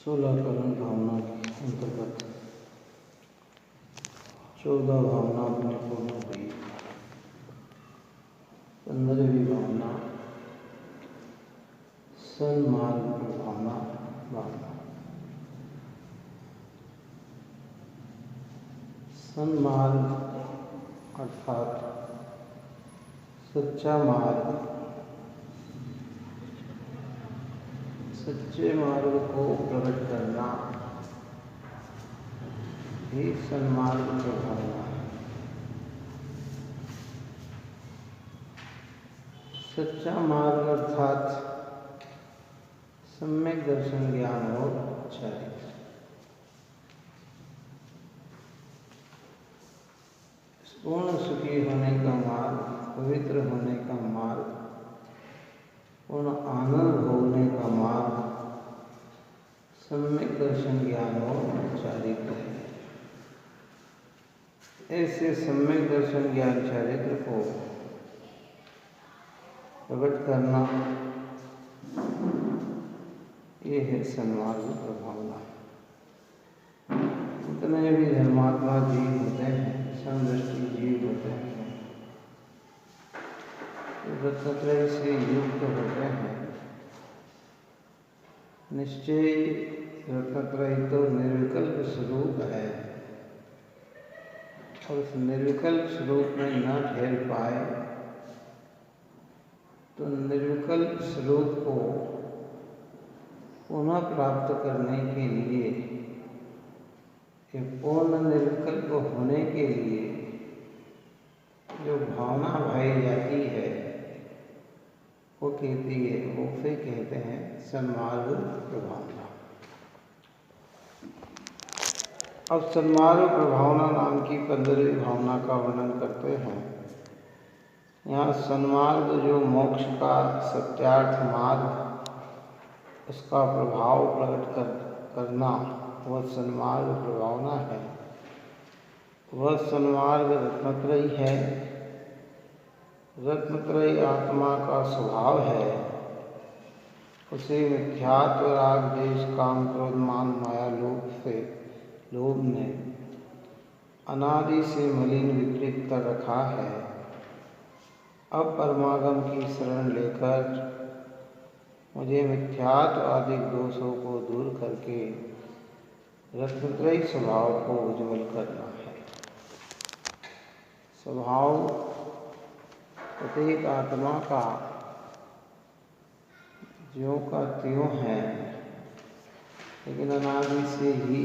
16 करण भावना के अंतर्गत 14 भावना अपने पूर्ण हुई। 15वीं भावना सन्मार्ग भावना भावना। सन्मार्ग अर्थात सच्चा मार्ग, सच्चे मार्ग को प्रकट करना ही सन्मार्ग भावना है। सच्चा मार्ग अर्थात सम्यक दर्शन, ज्ञान और चरित्र। पूर्ण सुखी होने का मार्ग, पवित्र होने का मार्ग, पूर्ण आनंद भोगने का मार्ग सम्यक दर्शन, ज्ञान और चारित्र है। ऐसे सम्यक दर्शन, ज्ञान, चारित्र को प्रकट करना ये है सन्मार्ग भावना। जितने भी धर्मात्मा जीव होते हैं, समदृष्टि जीव होते हैं, रत्नत्रय से युक्त होते हैं। निश्चय रत्नत्रय तो निर्विकल्प स्वरूप है और उस निर्विकल्प स्वरूप में न ठहर पाए तो निर्विकल्प स्वरूप को पुनः प्राप्त करने के लिए, पूर्ण निर्विकल्प होने के लिए जो भावना भाई जाती है वो कहती है, वो फिर कहते हैं सन्मार्ग प्रभावना। अब सन्मार्ग प्रभावना नाम की 15वीं भावना का वर्णन करते हैं। यहाँ सन्मार्ग जो मोक्ष का सत्यार्थ मार्ग, उसका प्रभाव प्रकट करना वह सन्मार्ग प्रभावना है। वह सन्मार्ग रत्नत्रयी है। रत्नत्रयी आत्मा का स्वभाव है। उसे मिथ्यात्व, राग, द्वेष, काम, क्रोध, मान, माया, लोभ ने अनादि से मलिन विपरीत कर रखा है। अब परमागम की शरण लेकर मुझे मिथ्यात्व आदि दोषों को दूर करके रत्नत्रयी स्वभाव को उज्ज्वल करना है। स्वभाव प्रत्येक आत्मा का ज्यों का त्यों है, लेकिन अनादि से ही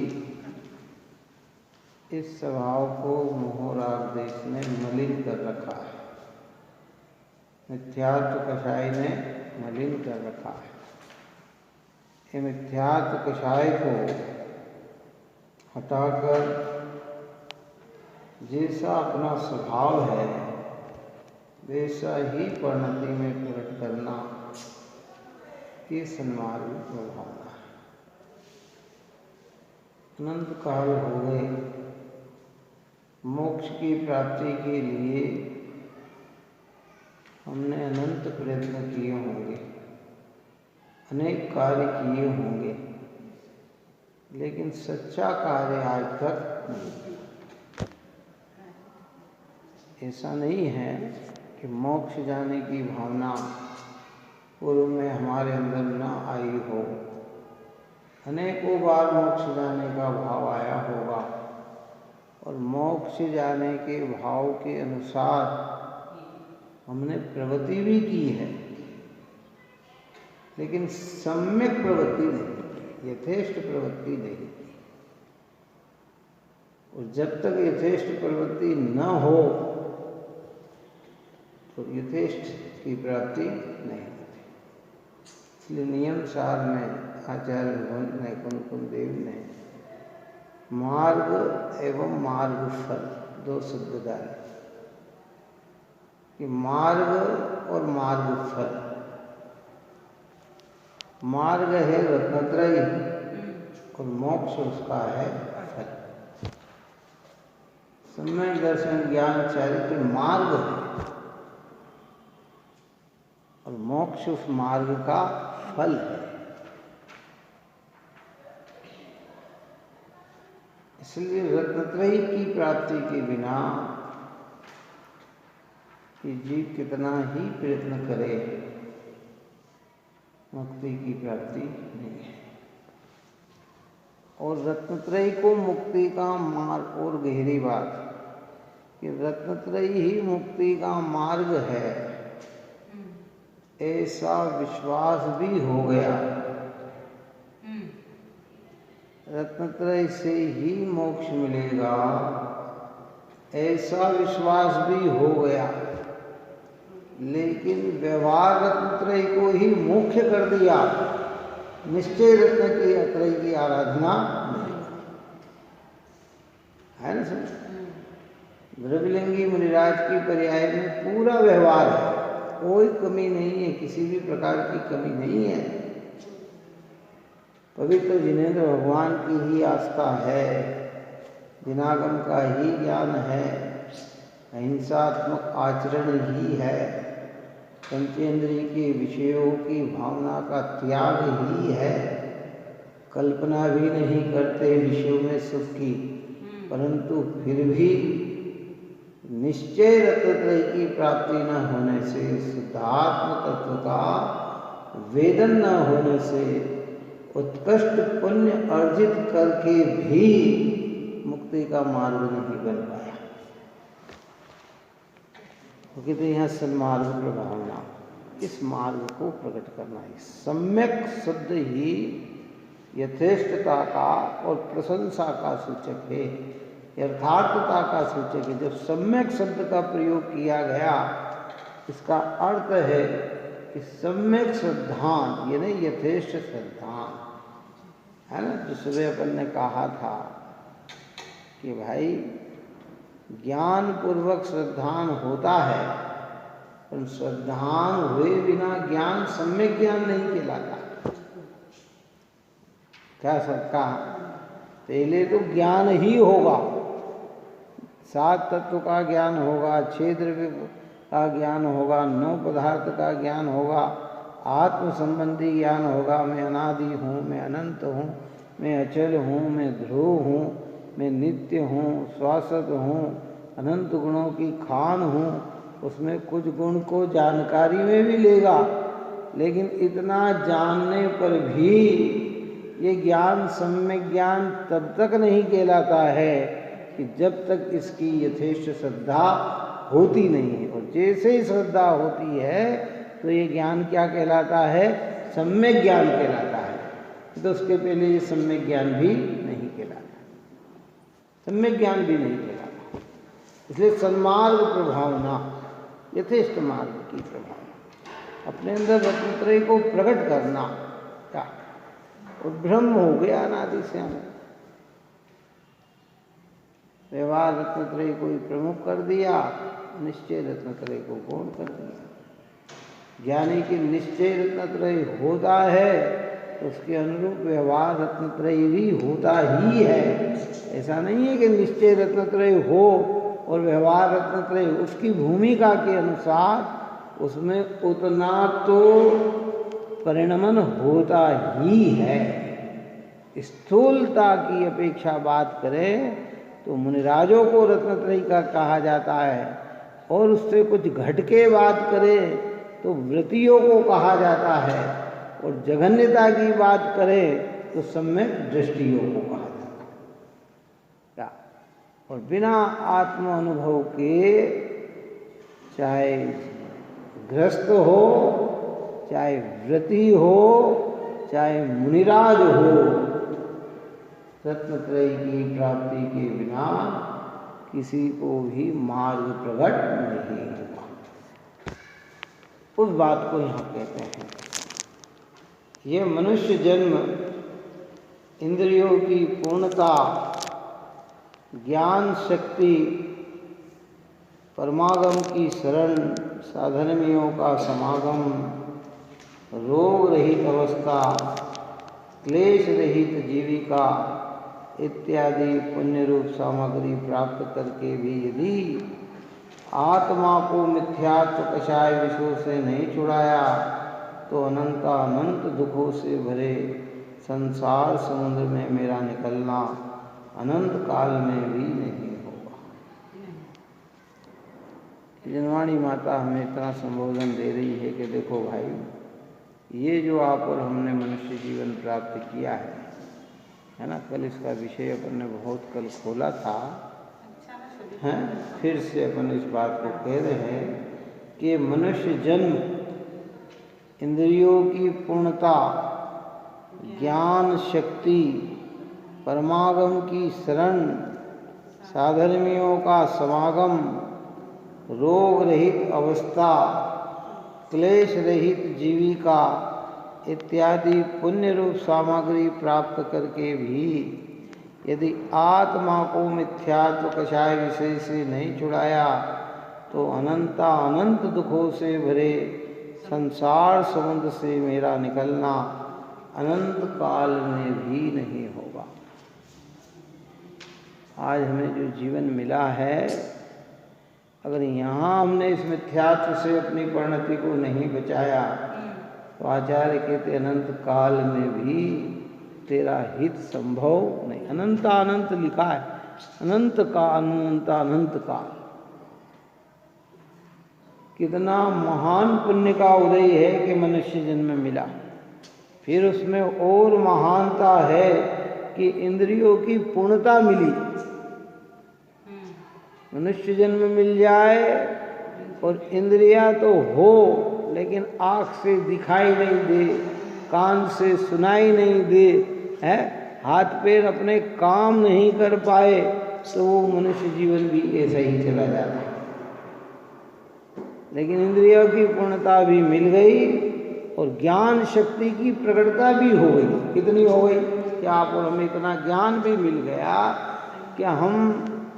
इस स्वभाव को मोह, राग, द्वेष ने मलिन कर रखा है। मिथ्यात्व कषाय ने मलिन कर रखा है। ये मिथ्यात्व कषाय को हटाकर जैसा अपना स्वभाव है वैसा ही परिणति में प्रकट करना, ये सन्मार्ग भावना है। अनंत काल हो गए, मोक्ष की प्राप्ति के लिए हमने अनंत प्रयत्न किए होंगे, अनेक कार्य किए होंगे, लेकिन सच्चा कार्य आज तक नहीं किया। ऐसा नहीं है कि मोक्ष जाने की भावना पूर्व में हमारे अंदर न आई हो। अनेकों बार मोक्ष जाने का भाव आया होगा और मोक्ष जाने के भाव के अनुसार हमने प्रवृत्ति भी की है, लेकिन सम्यक प्रवृत्ति नहीं, यथेष्ट प्रवृत्ति नहीं। और जब तक यथेष्ट प्रवृत्ति न हो तो यथेष्ट की प्राप्ति नहीं होती। इसलिए नियम सार में आचार्य भगवंत ने कुंकुम देव ने मार्ग एवं मार्ग फल दो शब्द डाले कि मार्ग और मार्ग फल। मार्ग है रत्नत्रयी और मोक्ष उसका है फल। सम्यक दर्शन ज्ञान चारित्र मार्ग है और मोक्ष उस मार्ग का फल है। इसलिए रत्नत्रयी की प्राप्ति के बिना कि जीव कितना ही प्रयत्न करे मुक्ति की प्राप्ति नहीं है। और रत्नत्रयी को मुक्ति का मार्ग, और गहरी बात कि रत्नत्रयी ही मुक्ति का मार्ग है, ऐसा विश्वास भी हो गया। रत्नत्रय से ही मोक्ष मिलेगा ऐसा विश्वास भी हो गया, लेकिन व्यवहार रत्नत्रय को ही मुख्य कर दिया। निश्चय रत्नत्रय की आराधना नहीं है ना। समझ द्रव्यलिंगी मुनिराज की पर्याय में पूरा व्यवहार है, कोई कमी नहीं है, किसी भी प्रकार की कमी नहीं है। पवित्र जिनेंद्र भगवान की ही आस्था है, दिनागम का ही ज्ञान है, अहिंसात्मक आचरण ही है, पंचेंद्रिय के विषयों की भावना का त्याग ही है, कल्पना भी नहीं करते विषयों में सुख की, परंतु फिर भी निश्चय रत्नत्रय की प्राप्ति न होने से, शुद्धात्म तत्व का वेदन न होने से, उत्कृष्ट पुण्य अर्जित करके भी मुक्ति का मार्ग नहीं बन पाया। क्योंकि तो यहाँ सन्मार्ग प्रभावना, इस मार्ग को प्रकट करना है। सम्यक शब्द ही यथेष्टता का और प्रशंसा का सूचक है, यथार्थता का सूचक है। जब सम्यक शब्द का प्रयोग किया गया, इसका अर्थ है कि सम्यक श्रद्धान यानी यथेष्ट श्रद्धान है ना। जो सुबह अपन ने कहा था कि भाई ज्ञान पूर्वक श्रद्धान होता है, पर श्रद्धान हुए बिना ज्ञान सम्यक ज्ञान नहीं कहलाता। क्या सबका पहले तो ज्ञान ही होगा, 7 तत्व का ज्ञान होगा, 6 द्रव्य का ज्ञान होगा, 9 पदार्थ का ज्ञान होगा, आत्म संबंधी ज्ञान होगा। मैं अनादि हूँ, मैं अनंत हूँ, मैं अचल हूँ, मैं ध्रुव हूँ, मैं नित्य हूँ, शाश्वत हूँ, अनंत गुणों की खान हूँ। उसमें कुछ गुण को जानकारी में भी लेगा, लेकिन इतना जानने पर भी ये ज्ञान सम्यक ज्ञान तब तक नहीं कहलाता है कि जब तक इसकी यथेष्ट श्रद्धा होती नहीं है। और जैसे ही श्रद्धा होती है तो ये ज्ञान क्या कहलाता है? सम्यक ज्ञान कहलाता है। तो उसके पहले ये सम्यक ज्ञान भी नहीं कहलाता, सम्यक ज्ञान भी नहीं कहलाता। इसलिए सन्मार्ग प्रभावना, यथेष्ट मार्ग की प्रभावना, अपने अंदर रत्नत्रय को प्रकट करना क्या और ब्रह्म हो गया अनादि से हमें। व्यवहार रत्नत्रय को ही प्रमुख कर दिया, निश्चय रत्नत्रय को गौण कर दिया। ज्ञानी की निश्चय रत्नत्रय होता है तो उसके अनुरूप व्यवहार रत्नत्रय भी होता ही है। ऐसा नहीं है कि निश्चय रत्नत्रय हो और व्यवहार रत्नत्रय, उसकी भूमिका के अनुसार उसमें उतना तो परिणमन होता ही है। स्थूलता की अपेक्षा बात करें तो मुनिराजों को रत्नत्रयी का कहा जाता है, और उससे कुछ घट के बात करें तो व्रतियों को कहा जाता है, और जघन्यता की बात करें तो सम्यक दृष्टियों को कहा जाता है। क्या? और बिना आत्म अनुभव के चाहे गृहस्थ हो, चाहे व्रती हो, चाहे मुनिराज हो, रत्नत्रयी की प्राप्ति के बिना किसी को भी मार्ग प्रकट नहीं होगा। उस बात को यहाँ कहते हैं। ये मनुष्य जन्म इंद्रियों की पूर्णता, ज्ञान शक्ति, परमागम की शरण, साधर्मियों का समागम, रोग रहित अवस्था, क्लेश रहित जीविका इत्यादि पुण्य रूप सामग्री प्राप्त करके भी यदि आत्मा को मिथ्यात्व कषाय विषयों से नहीं छुड़ाया तो अनंत दुखों से भरे संसार समुद्र में मेरा निकलना अनंत काल में भी नहीं होगा। जनवाणी माता हमें इतना संबोधन दे रही है कि देखो भाई, ये जो आप और हमने मनुष्य जीवन प्राप्त किया है ना, कल इसका विषय अपन ने बहुत कल खोला था, हैं फिर से अपन इस बात को कह रहे हैं कि मनुष्य जन्म इंद्रियों की पूर्णता, ज्ञान शक्ति, परमागम की शरण, साधर्मियों का समागम, रोग रहित अवस्था, क्लेश रहित जीविका इत्यादि पुण्य रूप सामग्री प्राप्त करके भी यदि आत्मा को मिथ्यात्व कषाय विषय से नहीं छुड़ाया तो अनंत दुखों से भरे संसार समुद्र से मेरा निकलना अनंत काल में भी नहीं होगा। आज हमें जो जीवन मिला है, अगर यहाँ हमने इस मिथ्यात्व से अपनी परिणति को नहीं बचाया तो आचार्य कहते अनंत काल में भी तेरा हित संभव नहीं। अनंत लिखा है, अनंत काल। कितना महान पुण्य का उदय है कि मनुष्य जन्म मिला। फिर उसमें और महानता है कि इंद्रियों की पूर्णता मिली। मनुष्य जन्म मिल जाए और इंद्रियां तो हो, लेकिन आँख से दिखाई नहीं दे, कान से सुनाई नहीं दे, है हाथ पैर अपने काम नहीं कर पाए, तो वो मनुष्य जीवन भी ऐसा ही चला जाता है। लेकिन इंद्रियों की पूर्णता भी मिल गई और ज्ञान शक्ति की प्रकटता भी हो गई। कितनी हो गई कि आप और हमें इतना ज्ञान भी मिल गया कि हम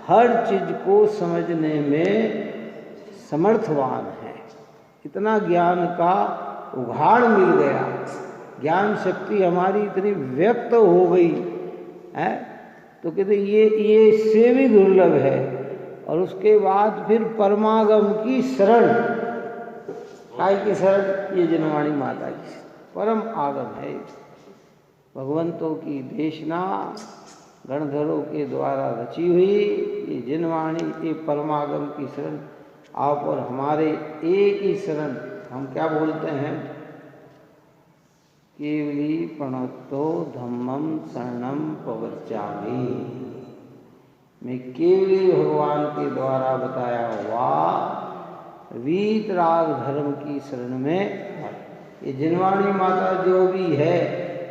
हर चीज को समझने में समर्थवान हैं। इतना ज्ञान का उघाड़ मिल गया, ज्ञान शक्ति हमारी इतनी व्यक्त हो गई है, तो कहते ये इससे भी दुर्लभ है। और उसके बाद फिर परमागम की शरण, काय की शरण? ये जनवाणी माता की परम आगम है। भगवंतों की देशना गणधरों के द्वारा रची हुई ये जनवाणी, ये परमागम की शरण आप और हमारे एक ही शरण। हम क्या बोलते हैं? केवली प्रणतो धम्मम शरणम प्रवक्ष्यामि। मैं केवली भगवान के द्वारा बताया हुआ वीतराग धर्म की शरण में। ये जनवाणी माता जो भी है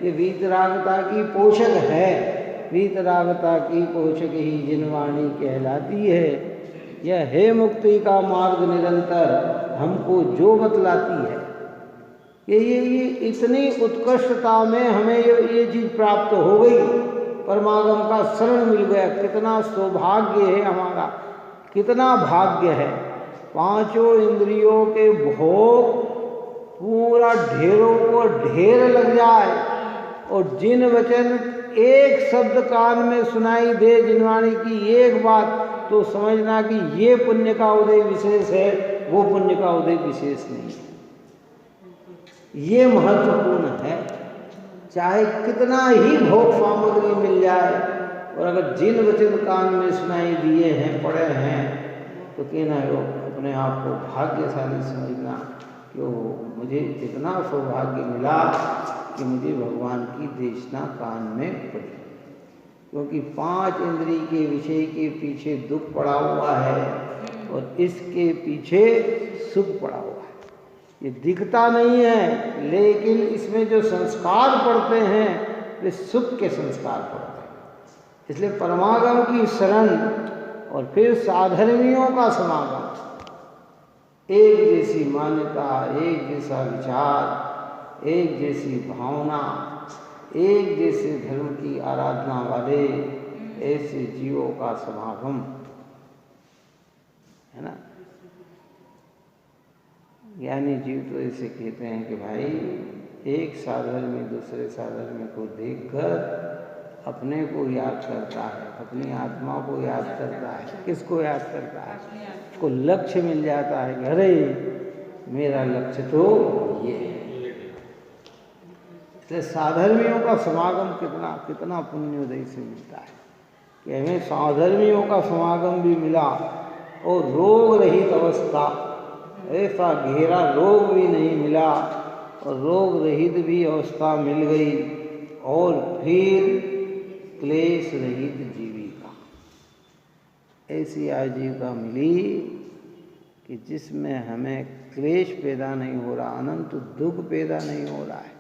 ये वीतरागता की पोषक है। वीतरागता की पोषक ही जनवाणी कहलाती है। यह है मुक्ति का मार्ग निरंतर हमको जो बतलाती है। ये इतनी उत्कृष्टता में हमें ये चीज प्राप्त हो गई, परमागम का शरण मिल गया। कितना सौभाग्य है हमारा, कितना भाग्य है। पांचों इंद्रियों के भोग पूरा ढेरों को ढेर लग जाए और जिन वचन एक शब्द कान में सुनाई दे जिनवाणी की एक बात, तो समझना कि ये पुण्य का उदय विशेष है, वो पुण्य का उदय विशेष नहीं है। ये महत्वपूर्ण है। चाहे कितना ही भोग सामग्री मिल जाए, और अगर जिन वचन कान में सुनाई दिए हैं, पढ़े हैं, तो कहना हो अपने आप को भाग्यशाली समझना कि मुझे इतना सौभाग्य मिला कि मुझे भगवान की देशना कान में पड़ी। क्योंकि 5 इंद्रिय के विषय के पीछे दुख पड़ा हुआ है और इसके पीछे सुख पड़ा हुआ है। ये दिखता नहीं है, लेकिन इसमें जो संस्कार पड़ते हैं वे सुख के संस्कार पड़ते हैं। इसलिए परमागम की शरण और फिर साधर्मियों का समागम, एक जैसी मान्यता, एक जैसा विचार, एक जैसी भावना, एक जैसे धर्म की आराधना वाले ऐसे जीवों का समागम है ना। ज्ञानी जीव तो ऐसे कहते हैं कि भाई एक साधन में दूसरे साधन में को देखकर अपने को याद करता है, अपनी आत्मा को याद करता है। किसको याद करता है? उसको लक्ष्य मिल जाता है कि अरे मेरा लक्ष्य तो ये है। इसलिए साधर्मियों का समागम कितना कितना पुण्योदय से मिलता है कि हमें साधर्मियों का समागम भी मिला और रोग रहित अवस्था, ऐसा गहरा रोग भी नहीं मिला और रोग रहित भी अवस्था मिल गई और फिर क्लेश रहित जीविका, ऐसी आजीविका मिली कि जिसमें हमें क्लेश पैदा नहीं हो रहा, अनंत दुख पैदा नहीं हो रहा है,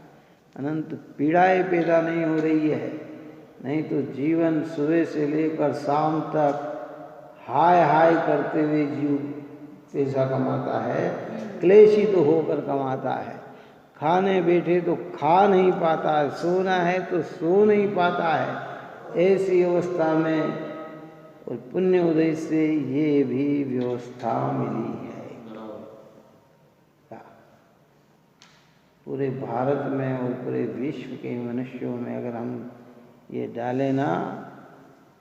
अनंत पीड़ाएं पैदा नहीं हो रही है। नहीं तो जीवन सुबह से लेकर शाम तक हाय हाय करते हुए जीव पैसा कमाता है, क्लेशित तो होकर कमाता है। खाने बैठे तो खा नहीं पाता है, सोना है तो सो नहीं पाता है। ऐसी अवस्था में और पुण्य उदय से ये भी व्यवस्था मिली है। पूरे भारत में और पूरे विश्व के मनुष्यों में अगर हम ये डालें ना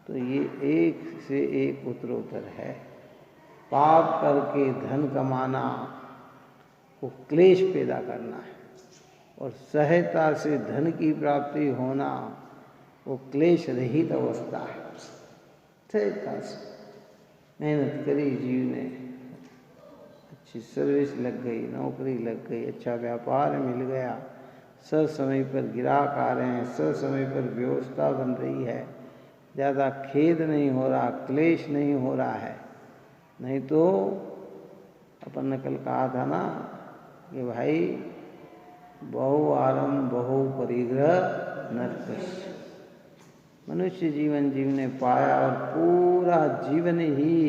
तो ये एक से एक उत्तरोत्तर है। पाप करके धन कमाना वो क्लेश पैदा करना है और सहजता से धन की प्राप्ति होना वो क्लेश रहित अवस्था है। सहजता से मेहनत करी जीव ने, अच्छी सर्विस लग गई, नौकरी लग गई, अच्छा व्यापार मिल गया, सब समय पर ग्राहक आ रहे हैं, सब समय पर व्यवस्था बन रही है, ज़्यादा खेद नहीं हो रहा, क्लेश नहीं हो रहा है। नहीं तो अपन ने कल कहा था ना कि भाई बहु आरंभ बहु परिग्रह नरक, मनुष्य जीवन जीवने पाया और पूरा जीवन ही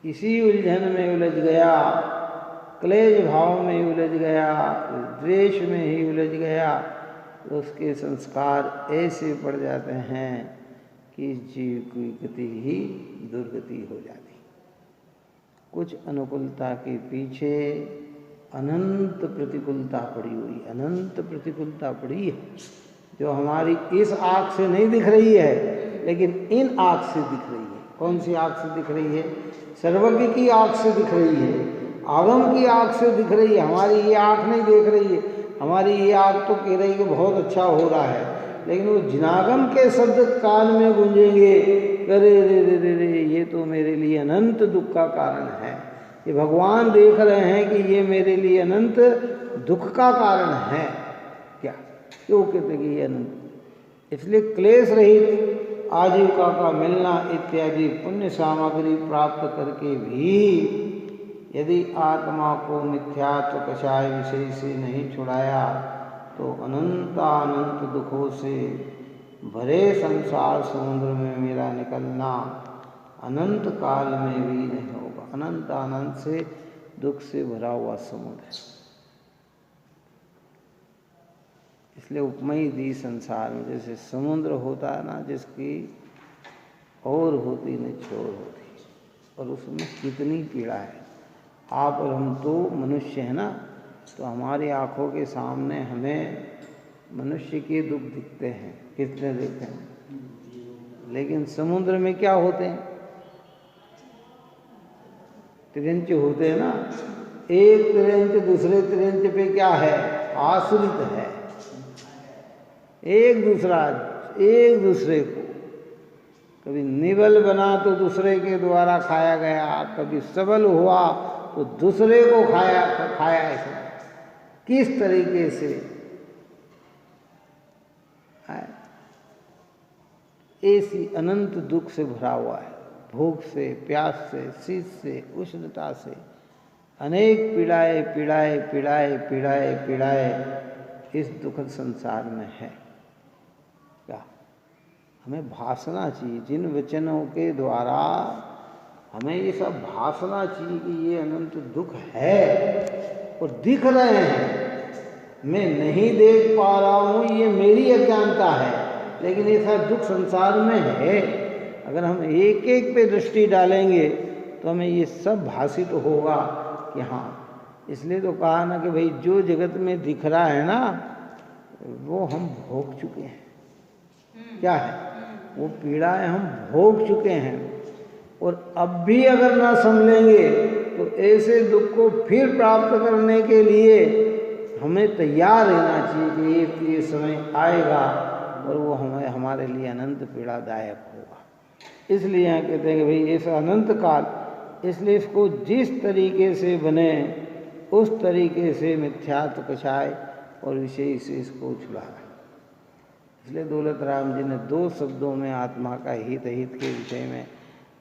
इसी उलझन में उलझ गया, क्लेश भाव में उलझ गया, द्वेष में ही उलझ गया, तो उसके संस्कार ऐसे पड़ जाते हैं कि जीव की गति ही दुर्गति हो जाती। कुछ अनुकूलता के पीछे अनंत प्रतिकूलता पड़ी हुई, अनंत प्रतिकूलता पड़ी है जो हमारी इस आँख से नहीं दिख रही है, लेकिन इन आँख से दिख रही है। कौन सी आँख से दिख रही है? सर्वज्ञ की आँख से दिख रही है, आगम की आँख से दिख रही है। हमारी ये आँख नहीं देख रही है, हमारी ये आँख तो कह रही है बहुत अच्छा हो रहा है, लेकिन वो जिनागम के शब्द कान में गूंजेंगे, अरे रे रे रे रे ये तो मेरे लिए अनंत दुख का कारण है। ये भगवान देख रहे हैं कि ये मेरे लिए अनंत दुख का कारण है। क्या क्यों कहते कि ये अनंत? इसलिए क्लेश रहित आजीविका का मिलना इत्यादि पुण्य सामग्री प्राप्त करके भी यदि आत्मा को मिथ्यात्व कषाय विषय से नहीं छुड़ाया तो अनंत दुखों से भरे संसार समुद्र में मेरा निकलना अनंत काल में भी नहीं होगा। अनंत से दुख से भरा हुआ समुद्र है। इसलिए उपमई दी संसार में जैसे समुद्र होता है ना, जिसकी और होती न छोड़ होती, और उसमें कितनी पीड़ा है। आप और हम तो मनुष्य हैं ना, तो हमारी आँखों के सामने हमें मनुष्य के दुख दिखते हैं, कितने दिखते हैं। लेकिन समुद्र में क्या होते हैं? तिरंच होते हैं ना। एक तिरंच दूसरे तिरंच पे क्या है? आश्रित है। एक दूसरे को कभी निबल बना तो दूसरे के द्वारा खाया गया, कभी सबल हुआ तो दूसरे को खाया ऐसा किस तरीके से है? ऐसी अनंत दुख से भरा हुआ है, भूख से, प्यास से, शीत से, उष्णता से, अनेक पीड़ाएं पीड़ाएं पीड़ाएं पीड़ाएं पीड़ाएं इस दुखद संसार में है। क्या हमें भासना चाहिए, जिन वचनों के द्वारा हमें ये सब भासना चाहिए कि ये अनंत दुख है और दिख रहे हैं, मैं नहीं देख पा रहा हूँ, ये मेरी अज्ञानता है, लेकिन ऐसा दुख संसार में है। अगर हम एक एक पे दृष्टि डालेंगे तो हमें ये सब भासित होगा कि हाँ। इसलिए तो कहा ना कि भाई जो जगत में दिख रहा है ना वो हम भोग चुके हैं। क्या है वो पीड़ाएं हम भोग चुके हैं, और अब भी अगर ना समझेंगे तो ऐसे दुख को फिर प्राप्त करने के लिए हमें तैयार रहना चाहिए कि ये समय आएगा और वो हमारे लिए अनंत पीड़ादायक होगा। इसलिए यहाँ कहते हैं कि भाई ऐसा अनंत काल, इसलिए इसको जिस तरीके से बने उस तरीके से मिथ्यात्व कषाय और विषय से इसको छुड़ाना। इसलिए दौलत राम जी ने 2 शब्दों में आत्मा का हित के विषय में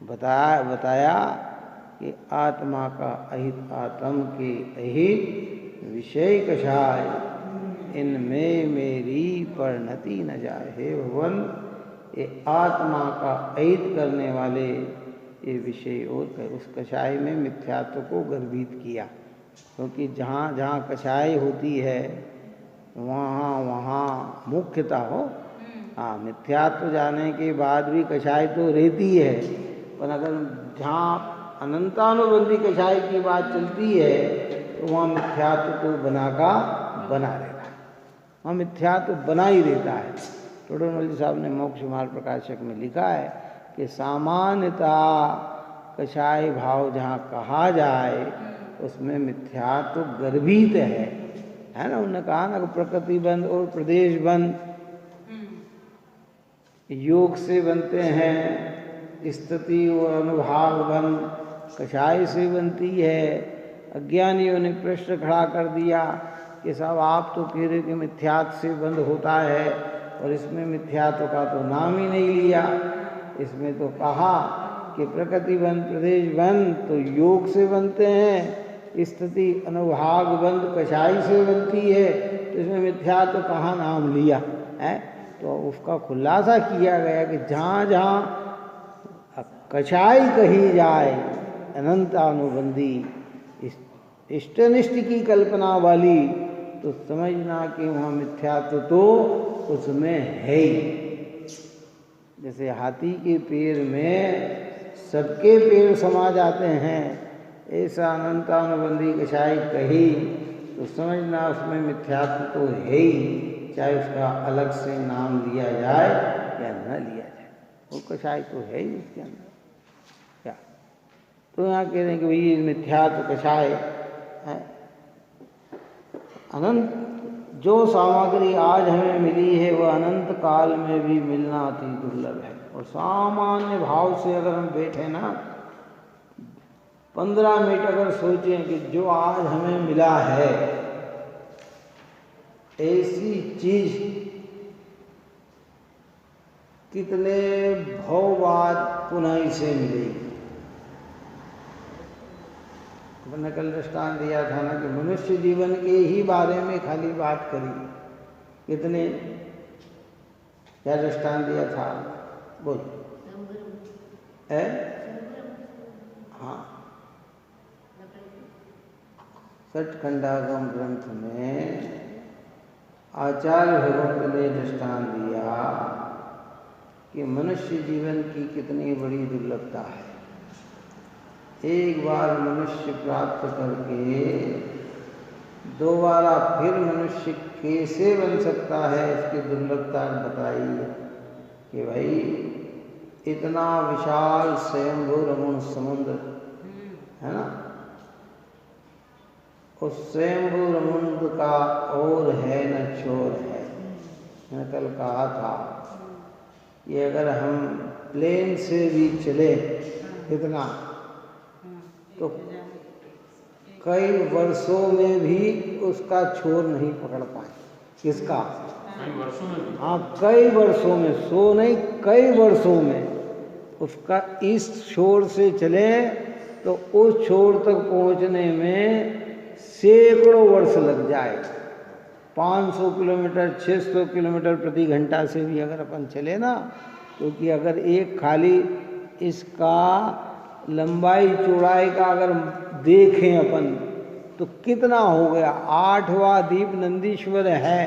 बताया कि आत्मा का अहित आत्म के अहित विषय कषाय, इनमें मेरी परिणति न जाए। हे भगवान, ये आत्मा का अहित करने वाले ये विषय और उस कषाय में मिथ्यात्व को गर्भित किया, क्योंकि जहाँ जहाँ कषाय होती है वहाँ मुख्यता हो। हाँ, मिथ्यात्व जाने के बाद भी कषाय तो रहती है, पर अगर जहाँ अनंतानुबंधी कषाय की बात चलती है तो वहाँ मिथ्यात्व तो बना रहता है, वहाँ मिथ्यात्व बना ही रहता है। टोडरमल जी साहब ने मोक्ष मार्ग प्रकाशक में लिखा है कि सामान्यता कषाय भाव जहाँ कहा जाए उसमें मिथ्यात्व गर्भित है ना। उन्होंने कहा ना कि प्रकृति बंध और प्रदेश बंध योग से बनते हैं, स्थिति और अनुभाव बंध कषाय से बनती है। अज्ञानियों ने प्रश्न खड़ा कर दिया कि साहब आप तो कह रहे कि मिथ्यात्व से बंध होता है और इसमें मिथ्यात्व का तो नाम ही नहीं लिया। इसमें तो कहा कि प्रकृति बंध प्रदेश बंध तो योग से बनते हैं, स्थिति अनुभाग बंध कषाय से बनती है, तो इसमें मिथ्यात्व कहाँ नाम लिया है। तो उसका खुलासा किया गया कि जहाँ जहाँ कषाय कही जाए अनंतानुबंधी इष्टनिष्ठ की कल्पना वाली, तो समझना कि वहाँ मिथ्यात्व तो उसमें है ही। जैसे हाथी के पैर में सबके पैर समा जाते हैं, ऐसा अनंतानुबंधी कषाय कही तो समझना उसमें मिथ्यात्व तो है ही, चाहे उसका अलग से नाम लिया जाए या न लिया जाए, वो कषाय तो है ही उसके अंदर। क्या तो यहाँ कह रहे हैं कि भाई मिथ्यात्व कषाय है। अनंत जो सामग्री आज हमें मिली है वह अनंत काल में भी मिलना अति दुर्लभ है। और सामान्य भाव से अगर हम बैठे ना 15 मिनट अगर सोचें कि जो आज हमें मिला है ऐसी चीज कितने भाव बाद पुनः इसे मिलेगी। मैंने कल दृष्टांत दिया था ना कि मनुष्य जीवन के ही बारे में खाली बात करी, कितने क्या दृष्टांत दिया था बोल है। हाँ, सठखंडागम ग्रंथ में आचार्य भगवत ने दृष्टांत दिया कि मनुष्य जीवन की कितनी बड़ी दुर्लभता है। एक बार मनुष्य प्राप्त करके दोबारा फिर मनुष्य कैसे बन सकता है, इसकी दुर्लभता बताई कि भाई इतना विशाल स्वयंभू रमण समुद्र है ना, उस स्वयंभू समुद्र का और है न छोर है। मैंने कल कहा था कि अगर हम प्लेन से भी चले कितना कई वर्षों में भी उसका छोर नहीं पकड़ पाए। किसका? कई वर्षों में? हाँ, कई वर्षों में, सो नहीं, कई वर्षों में। उसका इस छोर से चले तो उस छोर तक पहुंचने में सैकड़ों वर्ष लग जाए। 500 किलोमीटर 600 किलोमीटर प्रति घंटा से भी अगर अपन चले ना, क्योंकि अगर एक खाली इसका लंबाई चौड़ाई का अगर देखें अपन तो कितना हो गया। 8वां दीप नंदीश्वर है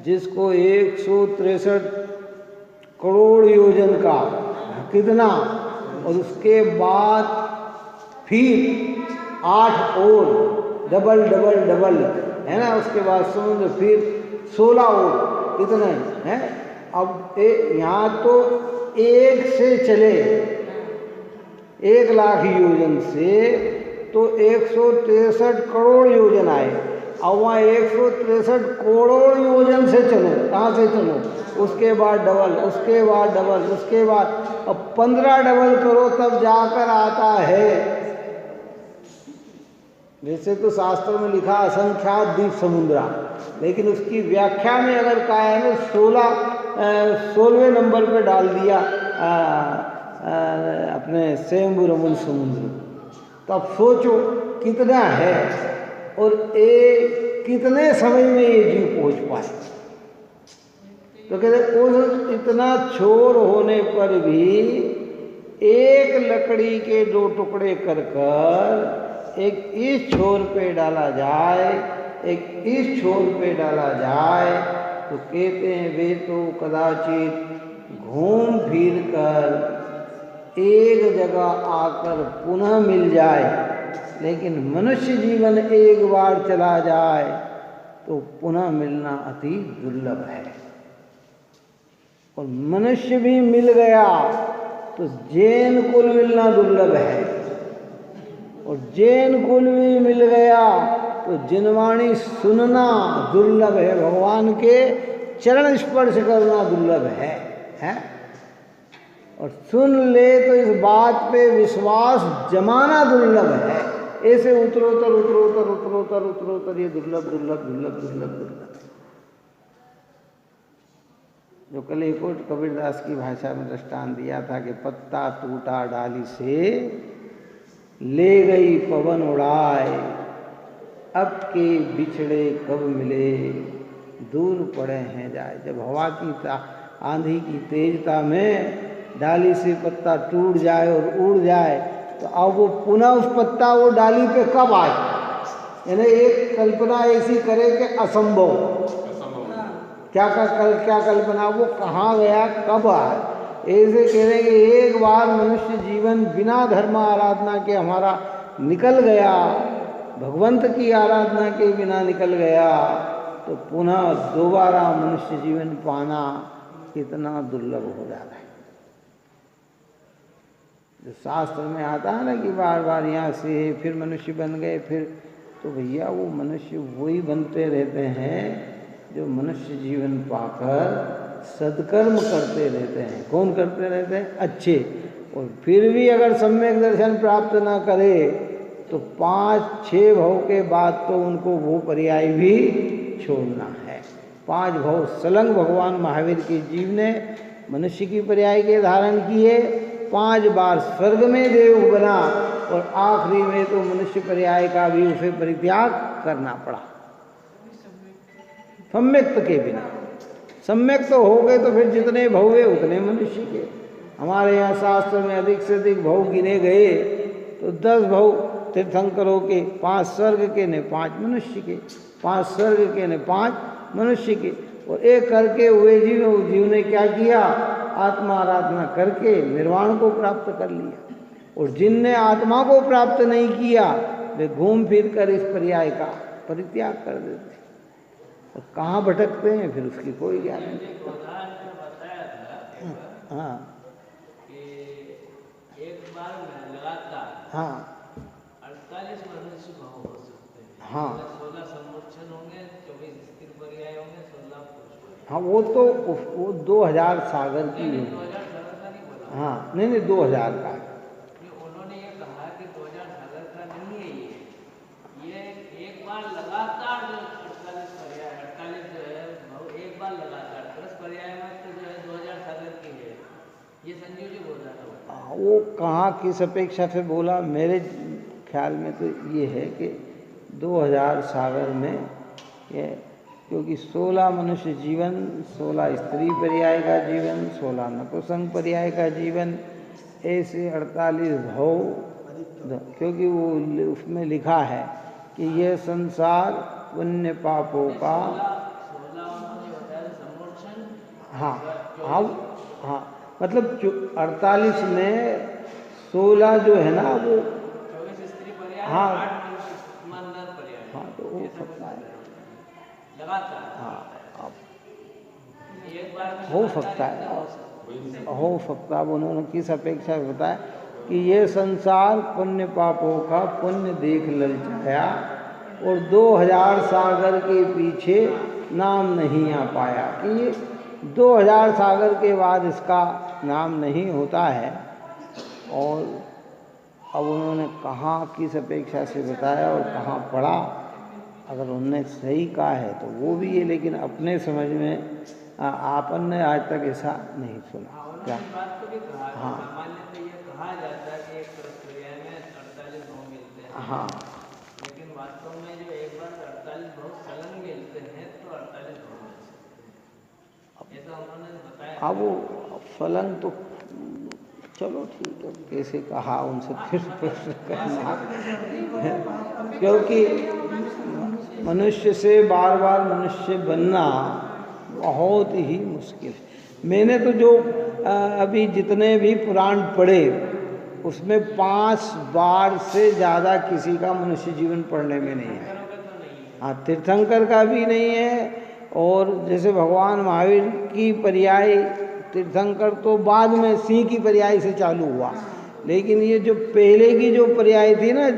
जिसको 163 करोड़ योजन का, कितना, और उसके बाद फिर 8 और डबल डबल डबल है ना, उसके बाद समुद्र फिर 16 और, कितने हैं। अब यहाँ तो एक से चले 1 लाख योजन से तो 163 करोड़ योजन आए। अब वहाँ 163 करोड़ योजन से चलो, कहाँ से चलो, उसके बाद डबल, उसके बाद डबल, उसके बाद अब 15 डबल करो तब जाकर आता है। वैसे तो शास्त्र में लिखा असंख्यात द्वीप समुद्रा, लेकिन उसकी व्याख्या में अगर कहा है ना 16वें नंबर पे डाल दिया अपने स्वयंभू रमन समुद्र। तो अब सोचो कितना है और कितने समय में ये जीव पहुंच पाए। तो कहते उस इतना छोर होने पर भी एक लकड़ी के 2 टुकड़े कर कर एक इस छोर पे डाला जाए, एक इस छोर पे डाला जाए, तो कहते हैं वे तो कदाचित घूम फिर कर एक जगह आकर पुनः मिल जाए। लेकिन मनुष्य जीवन एक बार चला जाए तो पुनः मिलना अति दुर्लभ है। और मनुष्य भी मिल गया तो जैन कुल मिलना दुर्लभ है, और जैन कुल भी मिल गया तो जिनवाणी सुनना दुर्लभ है, भगवान के चरण स्पर्श करना दुर्लभ है? और सुन ले तो इस बात पे विश्वास जमाना दुर्लभ है। ऐसे उत्तरोत्तर उत्तरोत्तर उत्तरोत्तर उत्तरोत्तर ये दुर्लभ दुर्लभ दुर्लभ दुर्लभ दुर्लभ। जो कल एक और कबीरदास की भाषा में दृष्टांत दिया था कि पत्ता टूटा डाली से ले गई पवन उड़ाए, अब के बिछड़े कब मिले दूर पड़े हैं जाए। जब हवा की आंधी की तेजता में डाली से पत्ता टूट जाए और उड़ जाए तो अब वो पुनः उस पत्ता वो डाली पे कब आए। यानी एक कल्पना ऐसी करे कि असंभव, क्या कल्पना, वो कहाँ गया कब आए। ऐसे कह रहे कि एक बार मनुष्य जीवन बिना धर्म आराधना के हमारा निकल गया, भगवंत की आराधना के बिना निकल गया, तो पुनः दोबारा मनुष्य जीवन पाना कितना दुर्लभ हो जाता है। जो शास्त्र में आता है ना कि बार बार यहाँ से फिर मनुष्य बन गए, फिर तो भैया वो मनुष्य वही बनते रहते हैं जो मनुष्य जीवन पाकर सत्कर्म करते रहते हैं। कौन करते रहते हैं? अच्छे। और फिर भी अगर सम्यक दर्शन प्राप्त ना करे तो 5-6 भव के बाद तो उनको वो पर्याय भी छोड़ना है। 5 भव सलंग भगवान महावीर के जीव ने मनुष्य की पर्याय के धारण किए, 5 बार स्वर्ग में देव बना और आखिरी में तो मनुष्य पर्याय का भी उसे परित्याग करना पड़ा सम्यक्त के बिना। सम्यक तो हो गए तो फिर जितने भव हुए उतने मनुष्य के। हमारे यहाँ शास्त्र में अधिक से अधिक भव गिने गए तो 10 भव तीर्थंकरों के, 5 स्वर्ग के ने 5 मनुष्य के, 5 स्वर्ग के ने 5 मनुष्य के। और एक करके हुए जीव ने क्या किया? आत्मा आराधना करके निर्वाण को प्राप्त कर लिया। और जिनने आत्मा को प्राप्त नहीं किया वे घूम फिर कर इस पर्याय का परित्याग कर देते और कहाँ भटकते हैं फिर उसकी कोई ज्ञान नहीं। हाँ एक बार लगातार हाँ 48 मनुष्य भाव हो सकते हैं। हाँ 16 सम्मोचन होंगे, 24 स्थिर पर्याय होंगे, 16 पुरुष। हाँ वो 2000 सागर की है। 2000 सागर का नहीं बोला। हाँ नहीं 2000 का। उन्होंने ये कहा कि 2000 सागर का नहीं है ये। कहाँ किस अपेक्षा से बोला, मेरे ख्याल में तो ये है कि 2000 सागर में ये, क्योंकि 16 मनुष्य जीवन, 16 स्त्री पर्याय का जीवन, 16 नपुंसक पर्याय का जीवन, ऐसे 48 भव, क्योंकि वो उसमें लिखा है कि ये संसार पुण्य पापों का, हाँ हाँ हाँ, मतलब 48 में 16 जो है ना वो, हाँ हाँ, तो हो सकता है, हाँ हो सकता है, हो सकता है। उन्होंने किस अपेक्षा से बताया कि ये संसार पुण्य पापों का पुण्य देख ललचाया और 2000 सागर के पीछे नाम नहीं आ पाया, कि ये 2000 सागर के बाद इसका नाम नहीं होता है। और अब उन्होंने कहाँ किस अपेक्षा से बताया और कहाँ पढ़ा, अगर उनने सही कहा है तो वो भी है, लेकिन अपने समझ में आपन ने आज तक ऐसा नहीं सुना। क्या हाँ कहा जाता है कि एक प्रक्रिया में 48 भाव मिलते हैं, हाँ, लेकिन वास्तव में जो एक बार 48 भाव संलग्न मिलते हैं तो 48 भाव मिलते हैं, ऐसा उन्होंने बताया। अब वो फलन तो चलो ठीक है, कैसे कहा उनसे फिर प्रश्न करना, क्योंकि मनुष्य से बार बार मनुष्य बनना बहुत ही मुश्किल है। मैंने तो जो अभी जितने भी पुराण पढ़े उसमें 5 बार से ज़्यादा किसी का मनुष्य जीवन पढ़ने में नहीं है। हाँ, तीर्थंकर का भी नहीं है, और जैसे भगवान महावीर की पर्याय तीर्थंकर तो बाद में सिंह की पर्याय से चालू हुआ, लेकिन ये जो पहले की जो पर्याय थी ना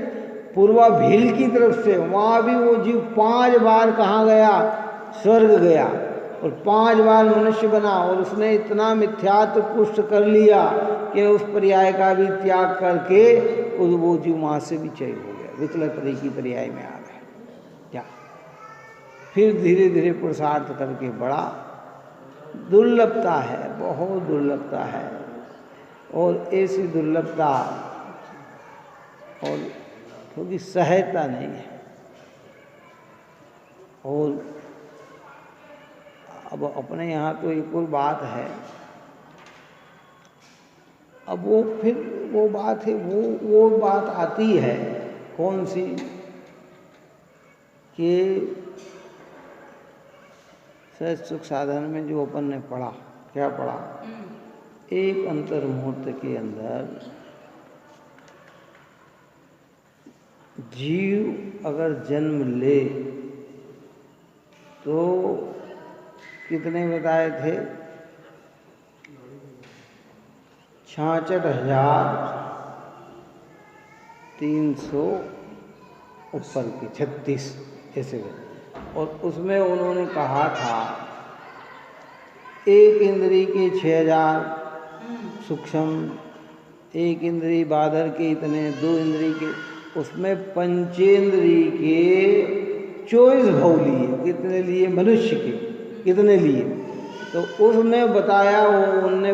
पूर्वा भील की तरफ से, वहाँ भी वो जीव 5 बार कहाँ गया, स्वर्ग गया, और 5 बार मनुष्य बना, और उसने इतना मिथ्यात्व पुष्ट कर लिया कि उस पर्याय का भी त्याग करके वो जीव वहाँ से भी चय हो गया, विकल परी की पर्याय में आ गया। क्या फिर धीरे धीरे पुरुषार्थ करके बड़ा दुर्लभता है, बहुत दुर्लभता है, और ऐसी दुर्लभता, और क्योंकि सहजता नहीं है। और अब अपने यहाँ तो एक और बात है, अब वो फिर वो बात है, वो बात आती है कौन सी, कि सहज सुख साधन में जो अपन ने पढ़ा, क्या पढ़ा, एक अंतर मुहूर्त के अंदर जीव अगर जन्म ले तो कितने बताए थे, 66,300 ऊपर की 36 ऐसे, और उसमें उन्होंने कहा था एक इंद्री के 6000 सूक्ष्म, एक इंद्री बादर के इतने, 2 इंद्री के, उसमें पंचेंद्री के 24 भाव लिए, कितने लिए, मनुष्य के कितने लिए, तो उसमें बताया वो उनने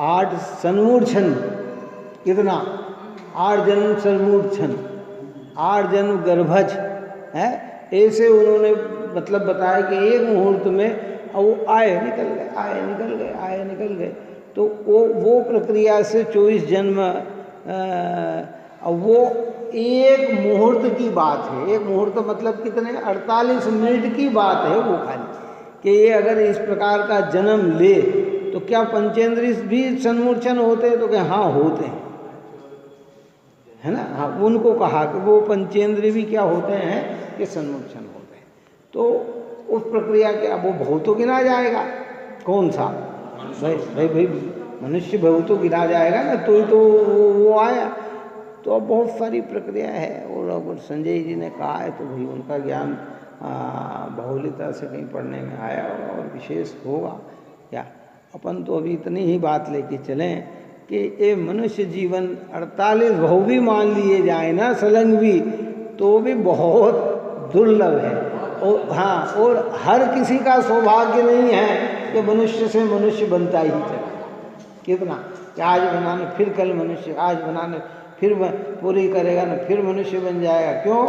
8 सन्मूर्छन, कितना, 8 जन्म सन्मूर्छन, 8 जन्म गर्भज है, ऐसे उन्होंने मतलब बताया कि एक मुहूर्त में वो आए निकल गए, आए निकल गए, आए निकल गए, तो वो प्रक्रिया से 24 जन्म, वो एक मुहूर्त की बात है। एक मुहूर्त मतलब कितने, 48 मिनट की बात है वो खाली, कि ये अगर इस प्रकार का जन्म ले तो क्या पंचेंद्रिय भी सन्मूर्छन होते हैं, तो क्या हाँ होते हैं, है ना। हाँ, उनको कहा कि वो पंचेंद्रिय भी क्या होते हैं, कि सन्मूर्छन होते हैं। तो उस प्रक्रिया के अब वो भाव तो गिना जाएगा, कौन सा, भाई मनुष्य भाव तो गिना जाएगा ना, तो वो आया। तो अब बहुत सारी प्रक्रिया है, और अगर संजय जी ने कहा है तो भाई उनका ज्ञान बहुलता से कहीं पढ़ने में आया और विशेष होगा। क्या अपन तो अभी इतनी ही बात लेके चलें कि ये मनुष्य जीवन 48 भाव भी मान लिए जाए ना सलंग भी, तो भी बहुत दुर्लभ है। और हाँ, और हर किसी का सौभाग्य नहीं है कि मनुष्य से मनुष्य बनता ही चला, कितना कि आज बनाने फिर कल मनुष्य, आज बनाने फिर पूरी करेगा ना फिर मनुष्य बन जाएगा। क्यों